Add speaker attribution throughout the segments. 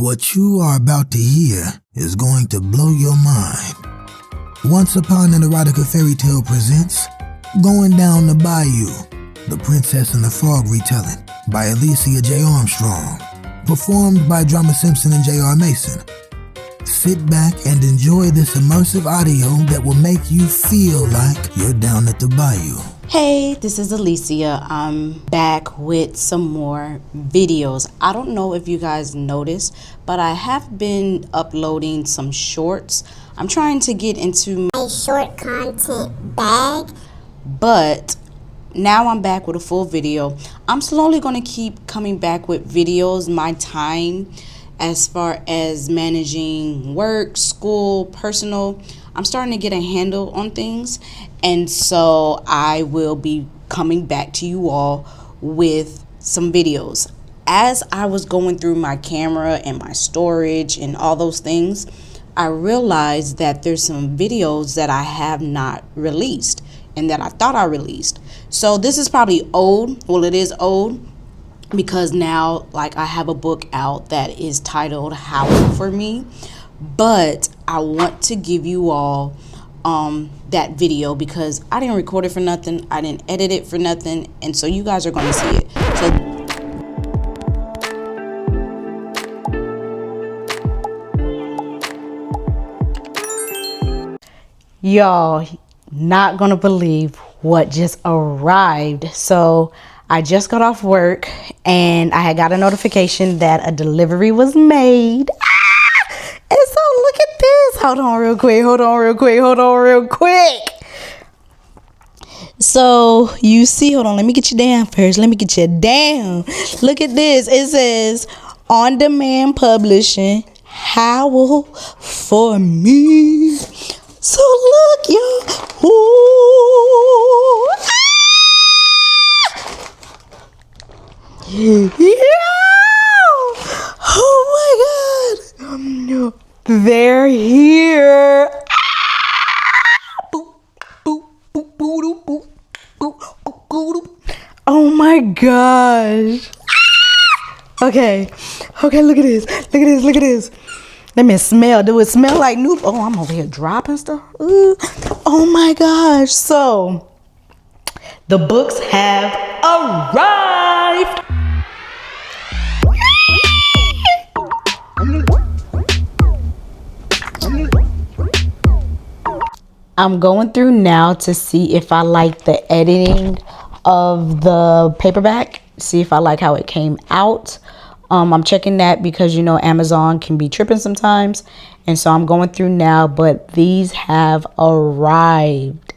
Speaker 1: What you are about to hear is going to blow your mind. Once Upon an Erotica Fairy Tale presents Going Down the Bayou, The Princess and the Frog retelling by Alicia J. Armstrong, performed by Drama Simpson and J.R. Mason. Sit back and enjoy this immersive audio that will make you feel like you're down at the bayou.
Speaker 2: Hey, this is Alicia. I'm back with some more videos. I don't know if you guys noticed, but I have been uploading some shorts. I'm trying to get into
Speaker 3: my short content bag,
Speaker 2: but now I'm back with a full video. I'm slowly going to keep coming back with videos. My time as far as managing work, school, personal, I'm starting to get a handle on things, and so I will be coming back to you all with some videos. As I was going through my camera and my storage and all those things, I realized that there's some videos that I have not released and that I thought I released. So this is probably old. Well, it is old because now I have a book out that is titled Howl for Me. But I want to give you all that video because I didn't record it for nothing. I didn't edit it for nothing. And so you guys are going to see it. So y'all not going to believe what just arrived. So I just got off work and I had got a notification that a delivery was made. And so look at this. Hold on real quick. So you see, hold on, let me get you down first. Look at this. It says On Demand Publishing, Howl for Me. So look, y'all. Ooh. Yeah. Oh my God. They're here. Oh my gosh. Okay, look at this. Let me smell. Do it smell like new? Oh, I'm over here dropping stuff. Ooh. Oh my gosh. So the books have arrived. I'm going through now to see if I like the editing of the paperback, see if I like how it came out. I'm checking that because, you know, Amazon can be tripping sometimes. And so I'm going through now, but these have arrived.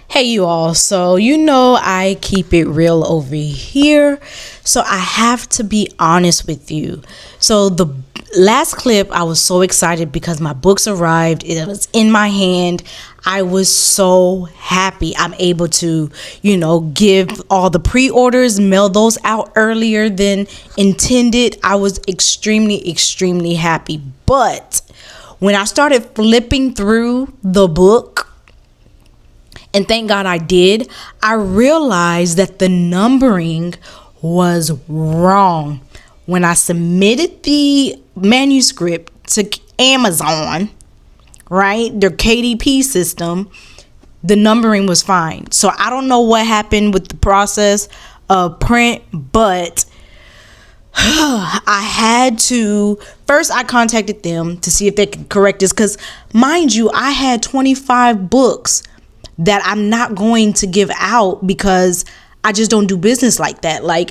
Speaker 2: Hey, you all. So, you know, I keep it real over here. So I have to be honest with you. So the last clip, I was so excited because my books arrived. It was in my hand. I was so happy. I'm able to, you know, give all the pre-orders, mail those out earlier than intended. I was extremely happy. But when I started flipping through the book, and thank God I did, I realized that the numbering was wrong. When I submitted the manuscript to Amazon, right, their KDP system, the numbering was fine. So I don't know what happened with the process of print, but I had to, first I contacted them to see if they could correct this, because mind you, I had 25 books that I'm not going to give out because I just don't do business like that. Like,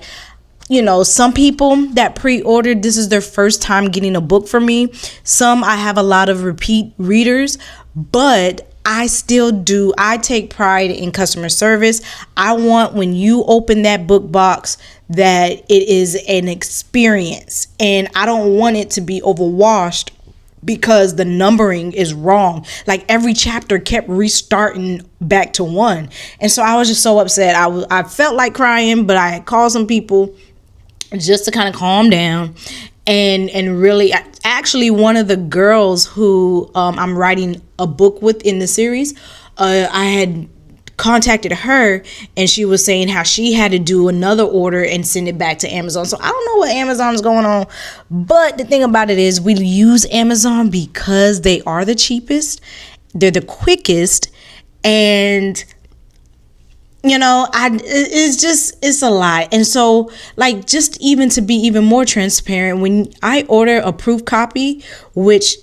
Speaker 2: you know, some people that pre-ordered, this is their first time getting a book from me. Some, I have a lot of repeat readers, but I take pride in customer service. I want, when you open that book box, that it is an experience, and I don't want it to be overwashed because the numbering is wrong. Like every chapter kept restarting back to 1. And so I was just so upset. I felt like crying, but I had called some people just to kind of calm down. And really, actually, one of the girls who I'm writing a book with in the series, I had contacted her, and she was saying how she had to do another order and send it back to Amazon. So I don't know what Amazon's going on, but the thing about it is we use Amazon because they are the cheapest, they're the quickest, and it's a lot. And so, like, just even to be even more transparent, when I order a proof copy, which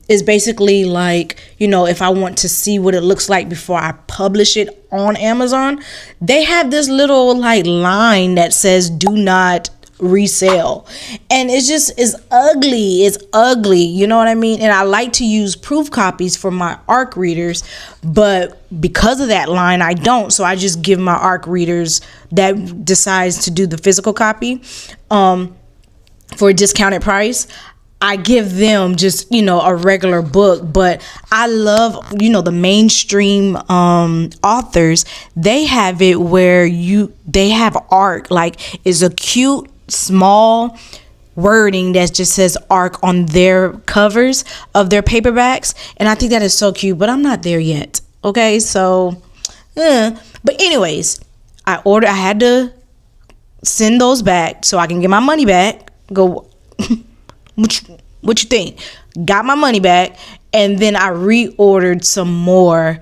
Speaker 2: is basically like, if I want to see what it looks like before I publish it on Amazon, they have this little like line that says do not resell, and it's ugly, you know what I mean? And I like to use proof copies for my ARC readers, but because of that line I don't, so I just give my ARC readers that decides to do the physical copy for a discounted price, I give them just, a regular book. But I love, the mainstream authors, they have it where they have ARC, like it's a cute small wording that just says ARC on their covers of their paperbacks, and I think that is so cute, but I'm not there yet. Okay, so but anyways, I had to send those back so I can get my money back. Go what you think? Got my money back, and then I reordered some more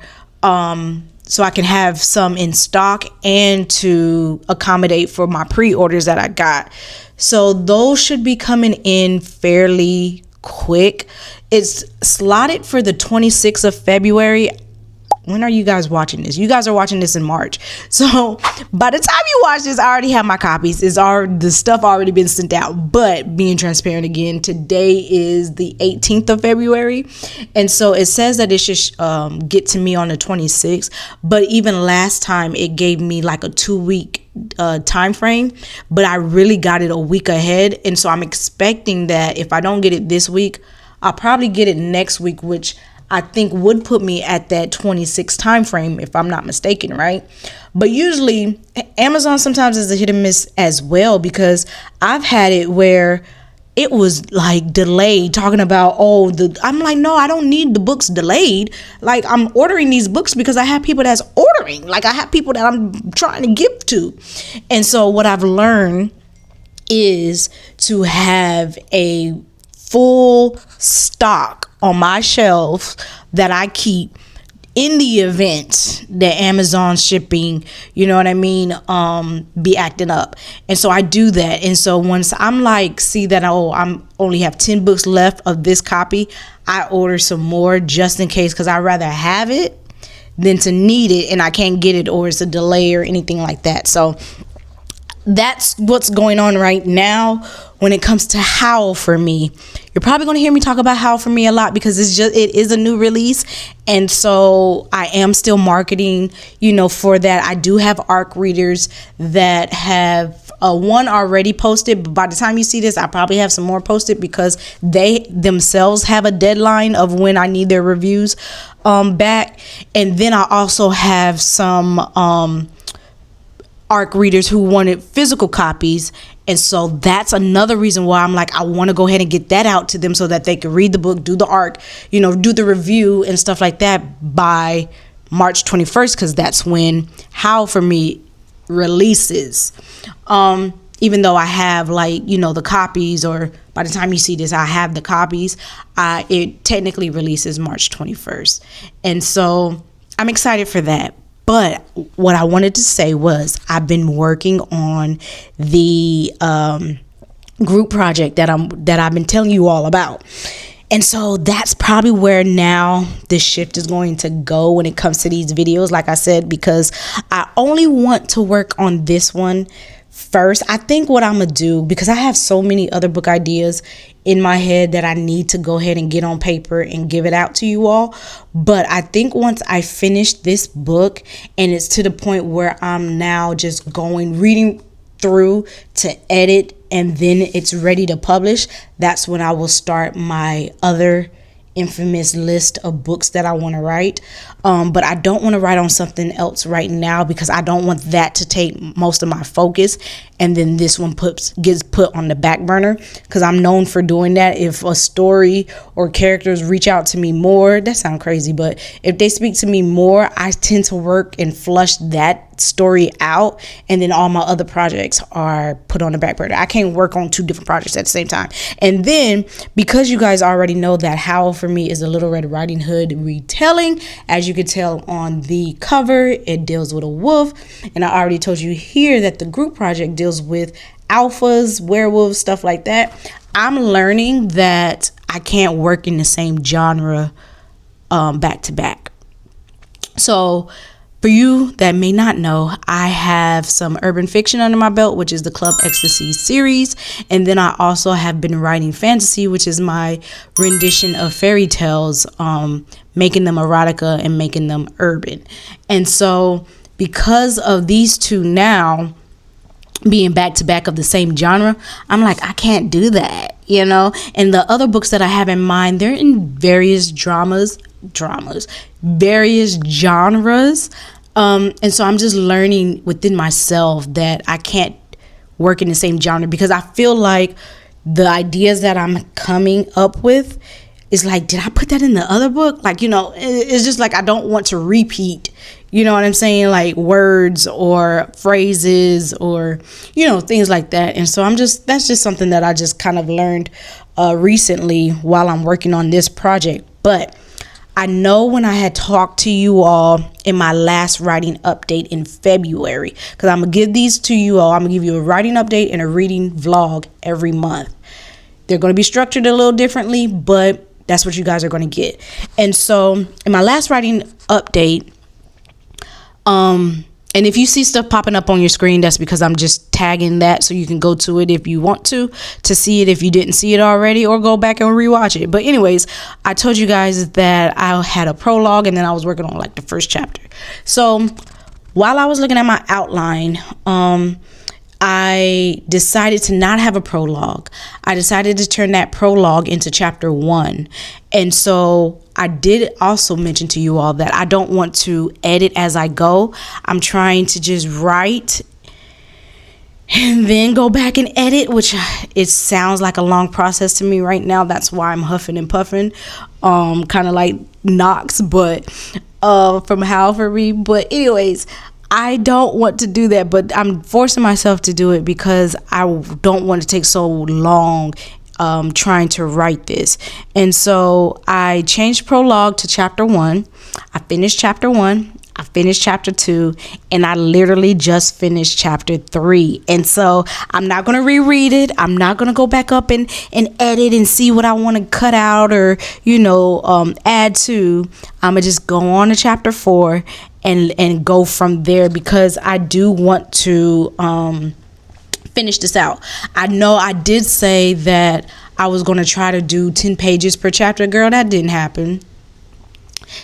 Speaker 2: so I can have some in stock and to accommodate for my pre-orders that I got. So those should be coming in fairly quick. It's slotted for the 26th of February. When are you guys watching this? You guys are watching this in March. So by the time you watch this, I already have my copies. The stuff already been sent out. But being transparent again, today is the 18th of February. And so it says that it should get to me on the 26th. But even last time, it gave me like a 2-week time frame. But I really got it a week ahead. And so I'm expecting that if I don't get it this week, I'll probably get it next week, which I think would put me at that 26 time frame, if I'm not mistaken, right? But usually Amazon sometimes is a hit and miss as well, because I've had it where it was like delayed, talking about, I'm like, no, I don't need the books delayed. Like, I'm ordering these books because I have people that's ordering. Like, I have people that I'm trying to give to. And so what I've learned is to have a full stock on my shelf that I keep in the event that Amazon shipping, you know what I mean, be acting up. And so I do that. And so once I'm like, see that, I'm only have 10 books left of this copy, I order some more just in case, because I'd rather have it than to need it and I can't get it, or it's a delay or anything like that. So that's what's going on right now when it comes to Howl for Me. You're probably going to hear me talk about Howl for Me a lot because it is a new release. And so I am still marketing, for that. I do have ARC readers that have one already posted, but by the time you see this, I probably have some more posted because they themselves have a deadline of when I need their reviews back. And then I also have some ARC readers who wanted physical copies, and so that's another reason why I'm like, I want to go ahead and get that out to them so that they can read the book, do the ARC, do the review and stuff like that by March 21st, because that's when Howl for Me releases. Even though I have the copies, or by the time you see this, I have the copies, it technically releases March 21st, and so I'm excited for that. But what I wanted to say was I've been working on the group project that I've been telling you all about. And so that's probably where now the shift is going to go when it comes to these videos, like I said, because I only want to work on this one first. I think what I'm going to do, because I have so many other book ideas in my head that I need to go ahead and get on paper and give it out to you all. But I think once I finish this book and it's to the point where I'm now just reading through to edit, and then it's ready to publish, that's when I will start my other infamous list of books that I want to write. But I don't want to write on something else right now because I don't want that to take most of my focus. and then this one gets put on the back burner, because I'm known for doing that. If a story or characters reach out to me more, that sounds crazy, but if they speak to me more, I tend to work and flush that story out, and then all my other projects are put on the back burner. I can't work on 2 different projects at the same time. And then, because you guys already know that Howl for me is a Little Red Riding Hood retelling, as you can tell on the cover, it deals with a wolf, and I already told you here that the group project deals with alphas, werewolves, stuff like that. I'm learning that I can't work in the same genre back to back. So for you that may not know, I have some urban fiction under my belt, which is the Club Ecstasy series. And then I also have been writing fantasy, which is my rendition of fairy tales, making them erotica and making them urban. And so because of these 2 now being back to back of the same genre, I'm like, I can't do that, you know. And the other books that I have in mind, they're in various various genres, and so I'm just learning within myself that I can't work in the same genre, because I feel like the ideas that I'm coming up with is like, did I put that in the other book? Like, you know, it's just like I don't want to repeat, you know what I'm saying, like words or phrases or, you know, things like that. And so that's just something that I just kind of learned recently while I'm working on this project. But I know when I had talked to you all in my last writing update in February, because I'm going to give these to you all. I'm going to give you a writing update and a reading vlog every month. They're going to be structured a little differently, but that's what you guys are going to get. And so in my last writing update, and if you see stuff popping up on your screen, that's because I'm just tagging that, so you can go to it if you want to see it if you didn't see it already, or go back and rewatch it. But anyways, I told you guys that I had a prologue, and then I was working on like the first chapter. So while I was looking at my outline, I decided to not have a prologue. I decided to turn that prologue into chapter 1. And so I did also mention to you all that I don't want to edit as I go. I'm trying to just write and then go back and edit, which it sounds like a long process to me right now. That's why I'm huffing and puffing, kind of like Knox, but from Howl for me. But anyways, I don't want to do that, but I'm forcing myself to do it because I don't want to take so long trying to write this. And so I changed prologue to chapter 1. I finished chapter 1. I finished chapter 2, and I literally just finished chapter 3. And so I'm not going to reread it. I'm not going to go back up and edit and see what I want to cut out or, add to. I'm going to just go on to chapter 4 and go from there, because I do want to finish this out. I know I did say that I was going to try to do 10 pages per chapter. Girl, that didn't happen.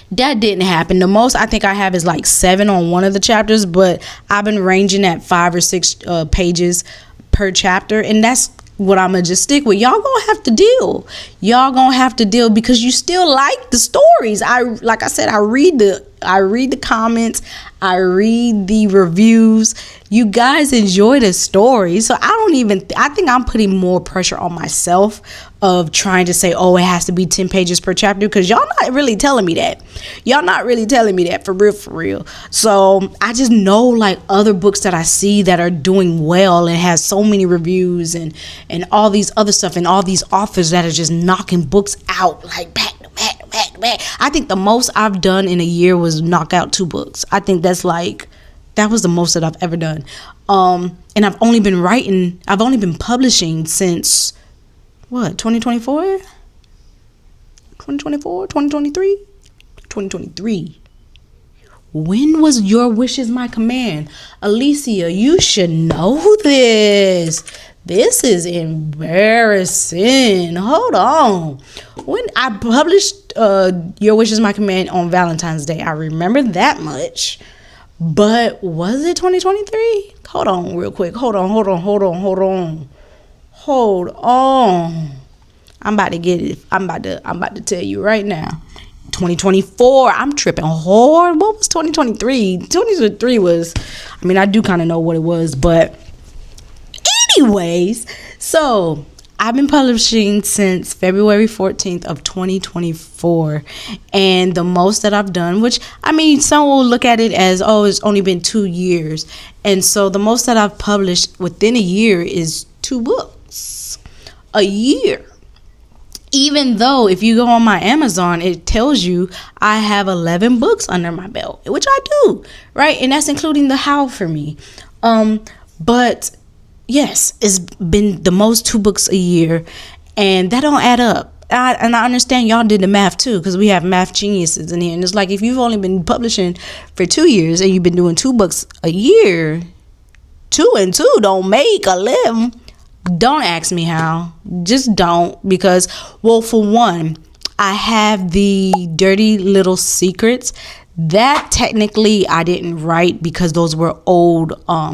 Speaker 2: The most I think I have is like 7 on one of the chapters, but I've been ranging at 5 or 6 pages per chapter, and that's what I'm gonna just stick with. Y'all gonna have to deal because you still like the stories. Like I said, I read the comments, I read the reviews. You guys enjoy the story, so I think I'm putting more pressure on myself of trying to say, oh, it has to be 10 pages per chapter, because y'all not really telling me that. For real. So I just know like other books that I see that are doing well and has so many reviews and all these other stuff, and all these authors that are just knocking books out like back to back. I think the most I've done in a year was knock out 2 books. I think that was the most that I've ever done. And I've only been publishing since 2024, 2023. When was Your Wish Is My Command? Alicia, you should know this. This is embarrassing. Hold on. When I published Your Wish Is My Command on Valentine's Day, I remember that much. But was it 2023? Hold on real quick. Hold on. I'm about to get it. I'm about to tell you right now. 2024. I'm tripping hard. What was 2023? 2023 was, I do kind of know what it was, but Anyways, so I've been publishing since February 14th of 2024, and the most that I've done, which I mean, some will look at it as, oh, it's only been 2 years, and so the most that I've published within a year is 2 books a year. Even though if you go on my Amazon, it tells you I have 11 books under my belt, which I do, right? And that's including the How for me. But yes, it's been the most 2 books a year, and that don't add up. I understand y'all did the math too, because we have math geniuses in here. And it's like, if you've only been publishing for 2 years and you've been doing 2 books a year, 2 and 2 don't make 11. Don't ask me how. Just don't, because, well, for one, I have the Dirty Little Secrets. That technically I didn't write, because those were old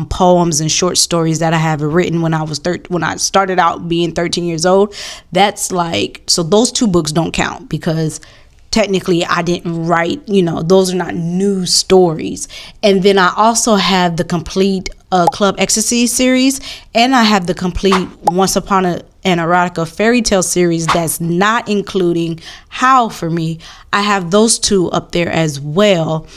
Speaker 2: poems and short stories that I have written when I was when I started out being 13 years old. That's like, so those 2 books don't count, because technically I didn't write, those are not new stories. And then I also have the complete Club Ecstasy series, and I have the complete Once Upon an Erotica fairy tale series that's not including How for me. I have those 2 up there as well,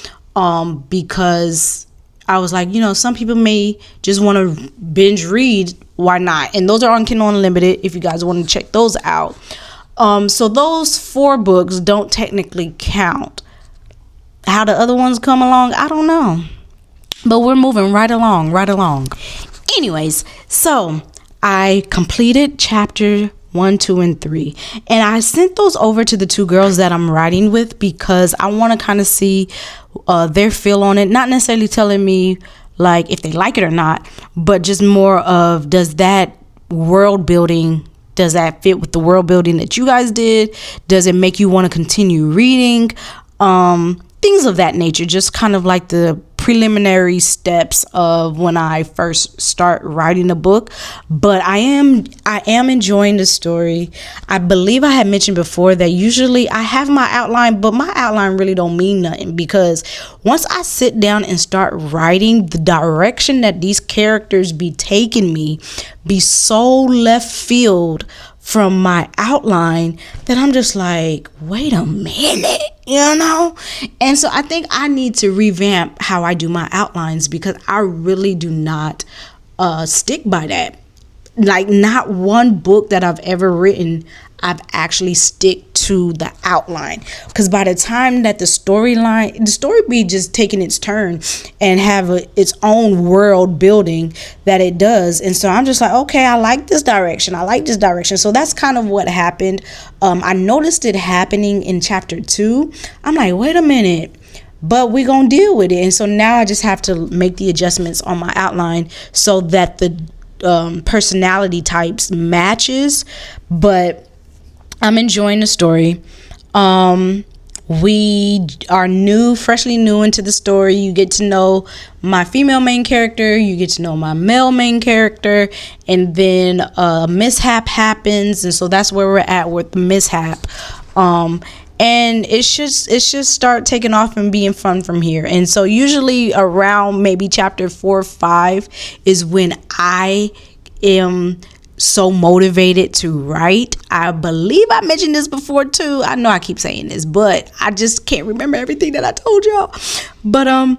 Speaker 2: because I was like, some people may just want to binge read. Why not? And those are on Kindle Unlimited if you guys want to check those out. So those 4 books don't technically count. How the other ones come along, I don't know. But we're moving right along. Anyways, so I completed chapter 1, 2, and 3. And I sent those over to the 2 girls that I'm writing with, because I want to kind of see their feel on it. Not necessarily telling me like if they like it or not, but just more of, does that world building, does that fit with the world building that you guys did? Does it make you want to continue reading? Things of that nature, just kind of like the preliminary steps of when I first start writing a book. But I am enjoying the story. I believe I had mentioned before that usually I have my outline, but my outline really don't mean nothing, because once I sit down and start writing, the direction that these characters be taking me be so left field from my outline that I'm just like, wait a minute, and so I think I need to revamp how I do my outlines, because I really do not stick by that. Like, not one book that I've ever written I've actually stick to the outline, because by the time that the story be just taking its turn and have its own world building that it does. And so I'm just like, okay, I like this direction. So that's kind of what happened. I noticed it happening in chapter 2. I'm like, wait a minute, but we're gonna deal with it. And so now I just have to make the adjustments on my outline so that the personality types matches. But I'm enjoying the story. We are freshly new into the story. You get to know my female main character, you get to know my male main character, and then a mishap happens, and so that's where we're at with the mishap. And it should start taking off and being fun from here. And so usually around maybe chapter 4 or 5 is when I am so motivated to write. I believe I mentioned this before too. I know I keep saying this, but I just can't remember everything that I told y'all. But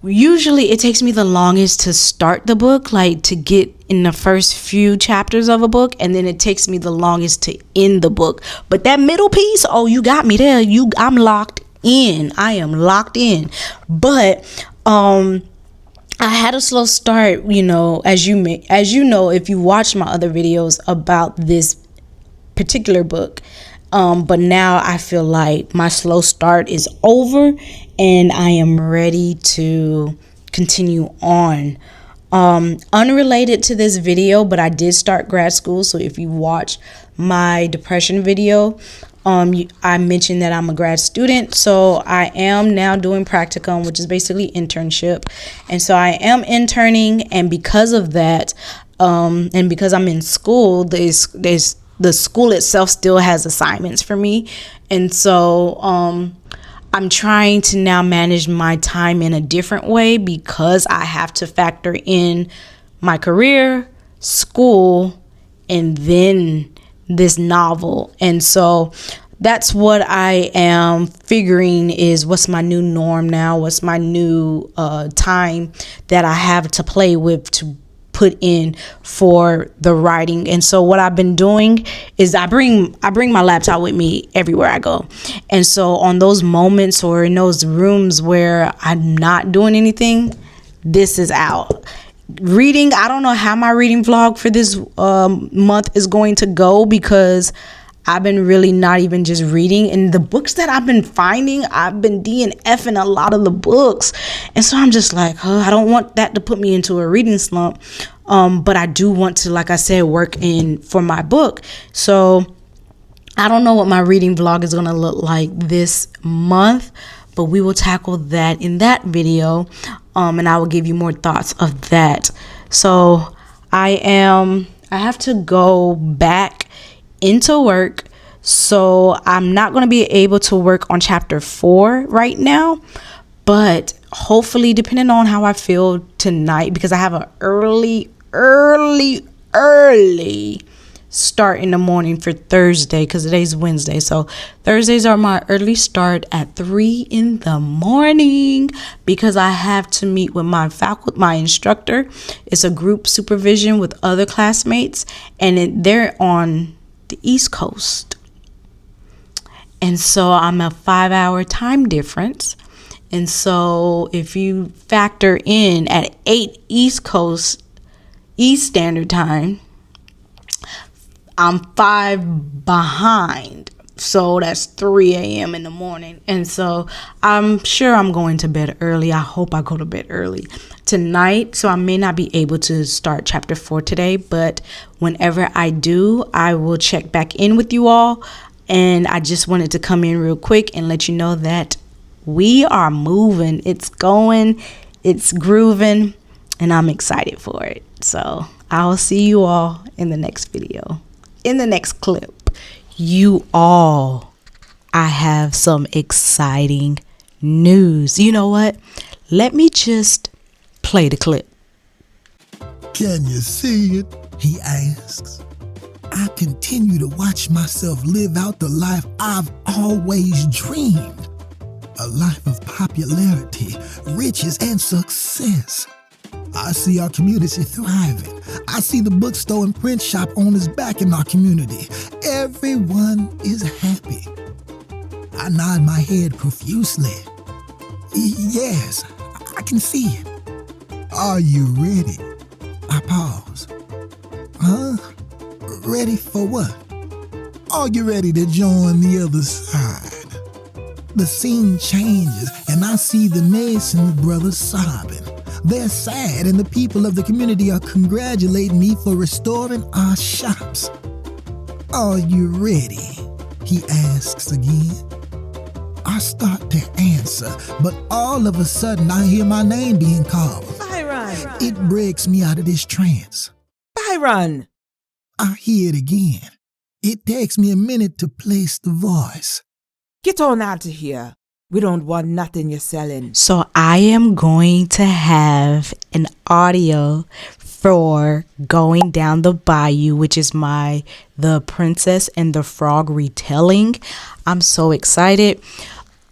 Speaker 2: usually it takes me the longest to start the book, like to get in the first few chapters of a book, and then it takes me the longest to end the book. But that middle piece, oh, you got me there. I'm locked in. I am locked in. But I had a slow start, as you know, if you watch my other videos about this particular book. But now I feel like my slow start is over and I am ready to continue on. Unrelated to this video, but I did start grad school. So if you watch my depression video, I mentioned that I'm a grad student, so I am now doing practicum, which is basically internship. And so I am interning, and because of that, and because I'm in school, there's the school itself still has assignments for me. And so I'm trying to now manage my time in a different way, because I have to factor in my career, school, and then this novel. And so that's what I am figuring is what's my new norm now, what's my new time that I have to play with to put in for the writing. And so what I've been doing is I bring my laptop with me everywhere I go. And so on those moments or in those rooms where I'm not doing anything, this is out. Reading, I don't know how my reading vlog for this month is going to go, because I've been really not even just reading, and the books that I've been finding, I've been DNFing a lot of the books. And so I'm just like, I don't want that to put me into a reading slump. But I do want to, like I said, work in for my book. So I don't know what my reading vlog is going to look like this month, but we will tackle that in that video. And I will give you more thoughts of that. So I have to go back into work, so I'm not going to be able to work on chapter 4 right now, but hopefully, depending on how I feel tonight, because I have an early start in the morning for Thursday, because today's Wednesday. So Thursdays are my early start at 3 in the morning, because I have to meet with my instructor. It's a group supervision with other classmates, and they're on the East Coast. And so I'm a 5-hour time difference. And so if you factor in at 8 East Standard Time, I'm 5 behind. So that's 3 a.m. in the morning. And so I'm sure I'm going to bed early. I hope I go to bed early tonight. So I may not be able to start chapter 4 today, but whenever I do, I will check back in with you all. And I just wanted to come in real quick and let you know that we are moving. It's going, it's grooving, and I'm excited for it. So I'll see you all in the next video, in the next clip. You all, I have some exciting news. You know what? Let me just play the clip.
Speaker 1: Can you see it? He asks. I continue to watch myself live out the life I've always dreamed. A life of popularity, riches, and success. I see our community thriving. I see the bookstore and print shop owners back in our community. Everyone is happy. I nod my head profusely. Yes, I can see it. Are you ready? I pause. Huh? Ready for what? Are you ready to join the other side? The scene changes and I see the Mason brothers sobbing. They're sad, and the people of the community are congratulating me for restoring our shops. Are you ready? He asks again. I start to answer, but all of a sudden I hear my name being called.
Speaker 4: Byron!
Speaker 1: It breaks me out of this trance.
Speaker 4: Byron!
Speaker 1: I hear it again. It takes me a minute to place the voice.
Speaker 4: Get on out of here. We don't want nothing you're selling.
Speaker 2: So I am going to have an audio for Going Down the Bayou, which is The Princess and the Frog retelling. I'm so excited.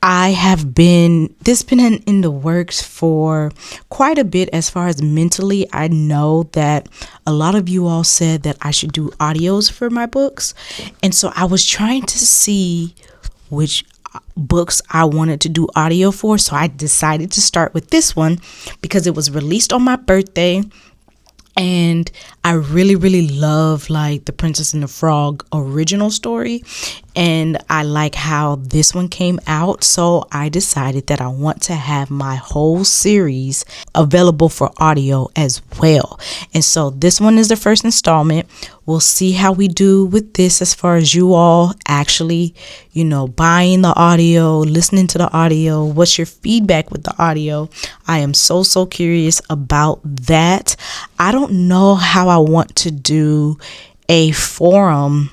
Speaker 2: This been in the works for quite a bit. As far as mentally, I know that a lot of you all said that I should do audios for my books. And so I was trying to see which books I wanted to do audio for. So I decided to start with this one because it was released on my birthday. And I really, really love like The Princess and the Frog original story. And I like how this one came out. So I decided that I want to have my whole series available for audio as well. And so this one is the first installment. We'll see how we do with this as far as you all actually, buying the audio, listening to the audio. What's your feedback with the audio? I am so curious about that. I don't know how I want to do a forum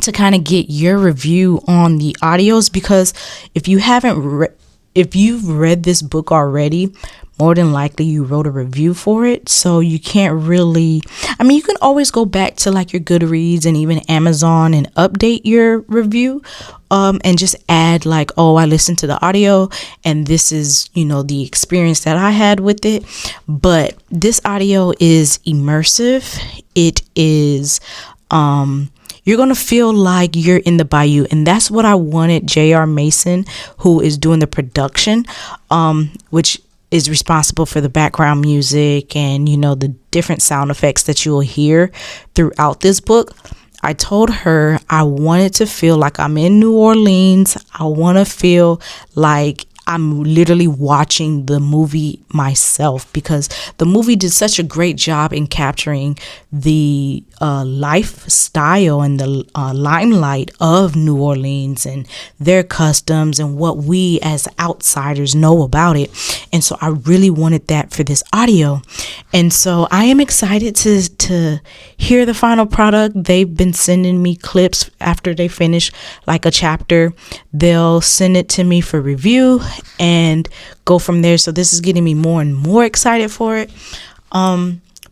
Speaker 2: to kind of get your review on the audios, because if you've read this book already, more than likely you wrote a review for it. So you can't really, I mean, you can always go back to like your Goodreads and even Amazon and update your review, and just add like, oh, I listened to the audio and this is, the experience that I had with it. But this audio is immersive. It is, you're going to feel like you're in the bayou. And that's what I wanted J.R. Mason, who is doing the production, which is responsible for the background music and, the different sound effects that you will hear throughout this book. I told her I wanted to feel like I'm in New Orleans. I want to feel like I'm literally watching the movie myself, because the movie did such a great job in capturing the lifestyle and the limelight of New Orleans and their customs and what we as outsiders know about it. And so I really wanted that for this audio. And so I am excited to hear the final product. They've been sending me clips after they finish like a chapter. They'll send it to me for review and go from there. So this is getting me more and more excited for it.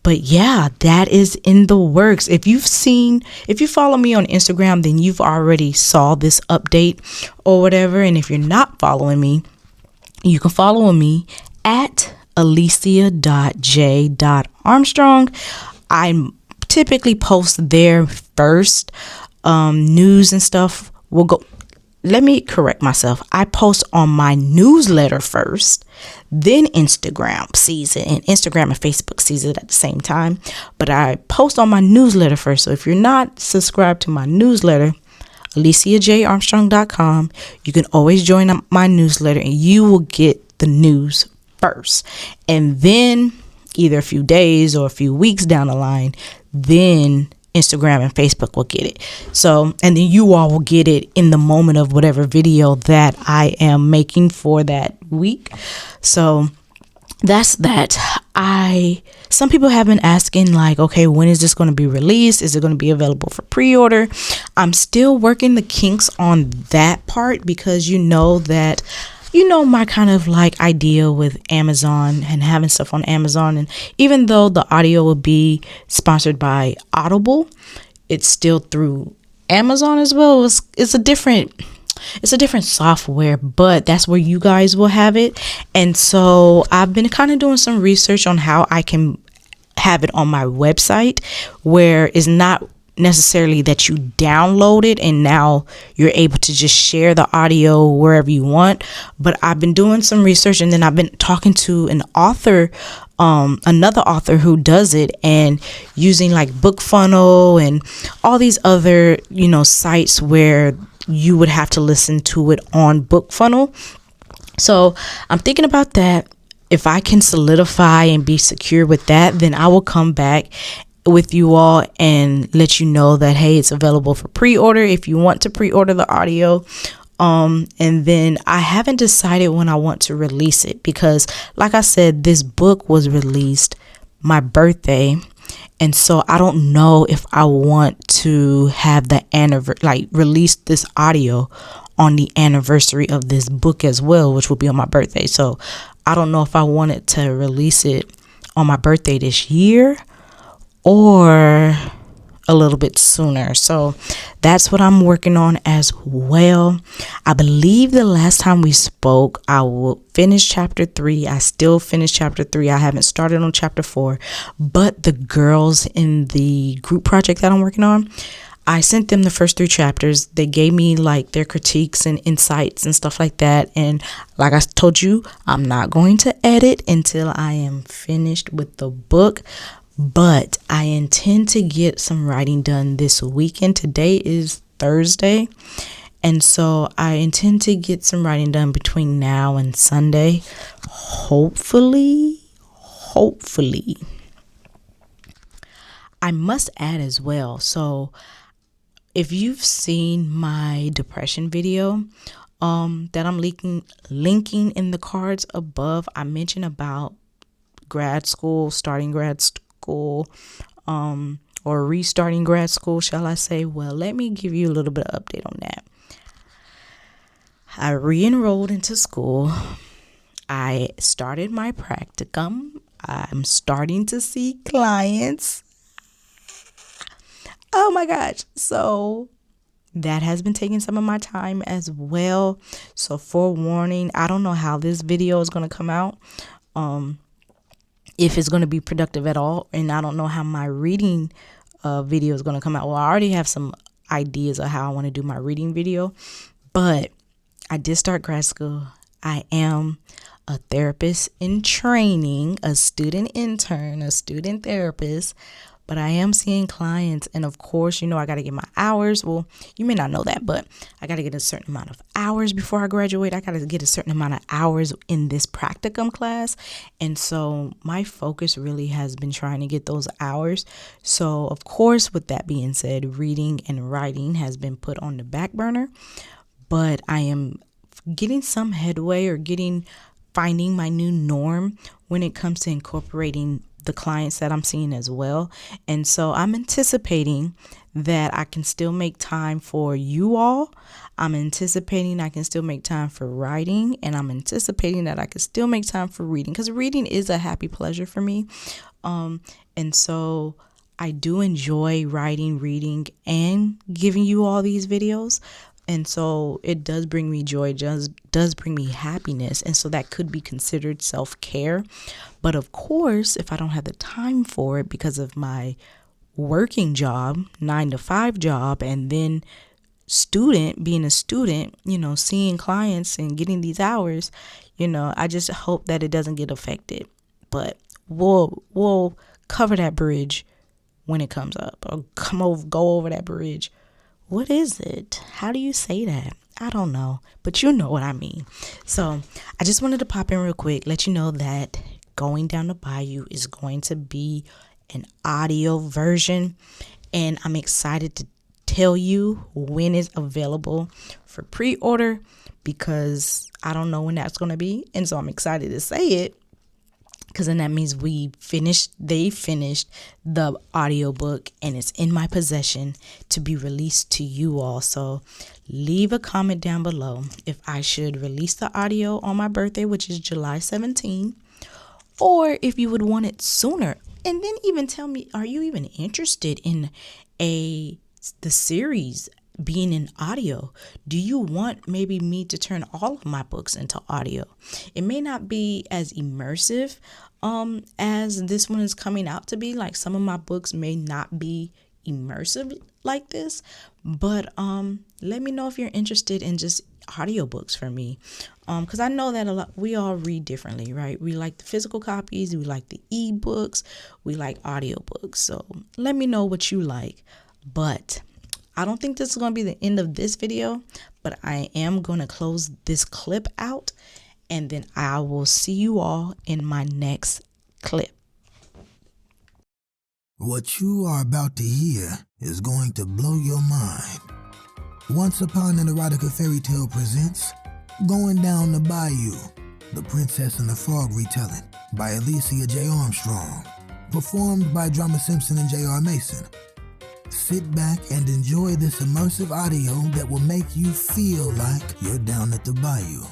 Speaker 2: But yeah, that is in the works. If you follow me on Instagram, then you've already saw this update or whatever. And if you're not following me, you can follow me at alicia.j.armstrong. I typically post there first. News and stuff will go. Let me correct myself. I post on my newsletter first, then Instagram sees it, and Instagram and Facebook sees it at the same time. But I post on my newsletter first. So if you're not subscribed to my newsletter, aliciajarmstrong.com, you can always join my newsletter and you will get the news first. And then either a few days or a few weeks down the line, then Instagram and Facebook will get it. So, and then you all will get it in the moment of whatever video that I am making for that week. So that's that. Some people have been asking like, okay, when is this going to be released? Is it going to be available for pre-order? I'm still working the kinks on that part, because that my kind of like idea with Amazon and having stuff on Amazon. And even though the audio will be sponsored by Audible, it's still through Amazon as well. It's a different software, but that's where you guys will have it. And so I've been kind of doing some research on how I can have it on my website, where it's not necessarily that you download it and now you're able to just share the audio wherever you want. But I've been doing some research, and then I've been talking to an author, another author who does it, and using like BookFunnel and all these other sites where you would have to listen to it on BookFunnel. So I'm thinking about that. If I can solidify and be secure with that, then I will come back with you all and let you know that, hey, it's available for pre-order if you want to pre-order the audio. And then I haven't decided when I want to release it, because like I said, this book was released my birthday, and so I don't know if I want to have the release this audio on the anniversary of this book as well, which will be on my birthday. So I don't know if I wanted to release it on my birthday this year or a little bit sooner. So that's what I'm working on as well. I believe the last time we spoke, I will finish chapter 3. I still finished chapter 3. I haven't started on chapter 4, but the girls in the group project that I'm working on, I sent them the first 3 chapters. They gave me like their critiques and insights and stuff like that. And like I told you, I'm not going to edit until I am finished with the book. But I intend to get some writing done this weekend. Today is Thursday. And so I intend to get some writing done between now and Sunday. Hopefully. I must add as well. So if you've seen my depression video that I'm linking in the cards above, I mentioned about starting grad school, or restarting grad school, shall I say. Well, let me give you a little bit of update on that. I re-enrolled into school. I started my practicum. I'm starting to see clients. Oh my gosh. So that has been taking some of my time as well. So forewarning, I don't know how this video is going to come out. If it's going to be productive at all. And I don't know how my reading video is going to come out. Well, I already have some ideas of how I want to do my reading video. But I did start grad school. I am a therapist in training, a student intern, a student therapist. But I am seeing clients, and of course, I got to get my hours. Well, you may not know that, but I got to get a certain amount of hours before I graduate. I got to get a certain amount of hours in this practicum class. And so my focus really has been trying to get those hours. So, of course, with that being said, reading and writing has been put on the back burner. But I am getting some headway or finding my new norm when it comes to incorporating the clients that I'm seeing as well. And so I'm anticipating that I can still make time for you all. I'm anticipating I can still make time for writing, and I'm anticipating that I can still make time for reading, because reading is a happy pleasure for me. And so I do enjoy writing, reading, and giving you all these videos. And so it does bring me joy, does bring me happiness. And so that could be considered self-care. But of course, if I don't have the time for it because of my working job, 9-to-5 job, and then being a student, seeing clients and getting these hours, I just hope that it doesn't get affected. But we'll cover that bridge when it comes up, or go over that bridge. What is it? How do you say that? I don't know, but you know what I mean. So I just wanted to pop in real quick, let you know that Going Down the Bayou is going to be an audio version, and I'm excited to tell you when it's available for pre-order, because I don't know when that's going to be. And so I'm excited to say it, because then that means they finished the audiobook, and it's in my possession to be released to you all. So leave a comment down below if I should release the audio on my birthday, which is July 17, or if you would want it sooner. And then even tell me, are you even interested in the series being in audio? Do you want maybe me to turn all of my books into audio? It may not be as immersive as this one is coming out to be. Like, some of my books may not be immersive like this, but let me know if you're interested in just audiobooks for me, because I know that we all read differently, right? We like the physical copies, we like the ebooks, we like audiobooks. So let me know what you like. But I don't think this is going to be the end of this video, but I am going to close this clip out, and then I will see you all in my next clip.
Speaker 1: What you are about to hear is going to blow your mind. Once Upon an Erotica Fairy Tale presents Going Down the Bayou, The Princess and the Frog retelling by Aliciajarmstrong, performed by Drama Simpson and J.R. Mason. Sit back and enjoy this immersive audio that will make you feel like you're down at the bayou.